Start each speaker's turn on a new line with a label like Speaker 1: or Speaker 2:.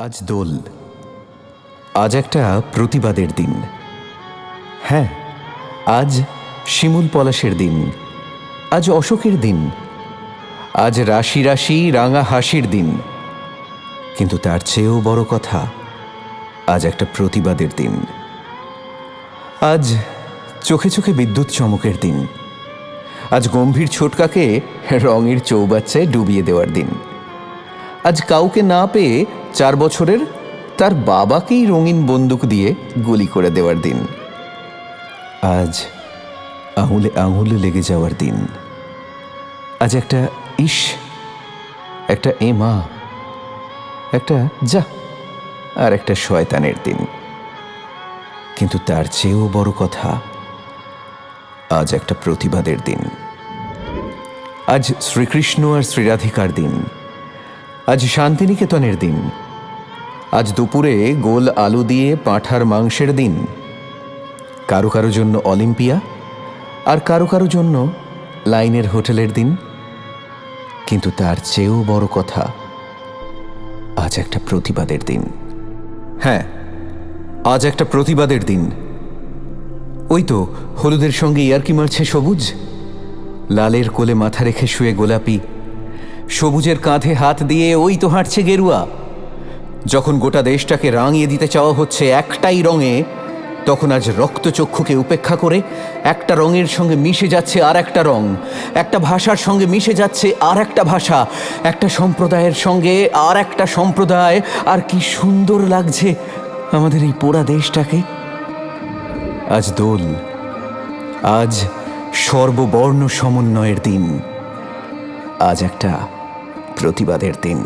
Speaker 1: আজ দোল, আজ একটা প্রতিবাদের দিন। হ্যাঁ, আজ শিমুল পলাশের দিন, আজ অশোকের দিন, আজ রাশি রাশি রাঙা হাসির দিন। কিন্তু তার চেয়েও বড় কথা, আজ একটা প্রতিবাদের দিন। আজ চোখে চোখে বিদ্যুৎ চমকের দিন। আজ গম্ভীর ছোটকাকে রঙের চৌবাচ্চায় ডুবিয়ে দেওয়ার দিন। আজ কাউকে না পেয়ে 4 বছরের তার বাবাকেই রঙিন বন্দুক দিয়ে গুলি করে দেওয়ার দিন। আজ আঙুলে আঙুলে লেগে যাওয়ার দিন। আজ একটা ইস, একটা এ মা, একটা যা, আর একটা শয়তানের দিন। কিন্তু তার চেয়েও বড় কথা, আজ একটা প্রতিবাদের দিন। আজ শ্রীকৃষ্ণ আর শ্রীরাধিকার দিন। আজ শান্তিনিকেতনের দিন। আজ দুপুরে গোল আলু দিয়ে পাঁঠার মাংসের দিন। কারো কারো জন্য অলিম্পিয়া, আর কারো কারো জন্য লাইনের হোটেলের দিন। কিন্তু তার চেয়েও বড় কথা, আজ একটা প্রতিবাদের দিন। হ্যাঁ, আজ একটা প্রতিবাদের দিন। ওই তো হলুদের সঙ্গে ইয়ার্কি মারছে সবুজ, লালের কোলে মাথা রেখে শুয়ে গোলাপি, সবুজের কাঁধে হাত দিয়ে ওই তো হাঁটছে গেরুয়া। যখন গোটা দেশটাকে রাঙিয়ে দিতে চাওয়া হচ্ছে একটাই রঙে, তখন আজ রক্তচক্ষুকে উপেক্ষা করে একটা রঙের সঙ্গে মিশে যাচ্ছে আর একটা রং, একটা ভাষার সঙ্গে মিশে যাচ্ছে আর একটা ভাষা, একটা সম্প্রদায়ের সঙ্গে আর একটা সম্প্রদায়। আর কি সুন্দর লাগছে আমাদের এই পোড়া দেশটাকে। আজ দোল, আজ সর্ববর্ণ সমন্বয়ের দিন, আজ একটা প্রতিবাদের দিন।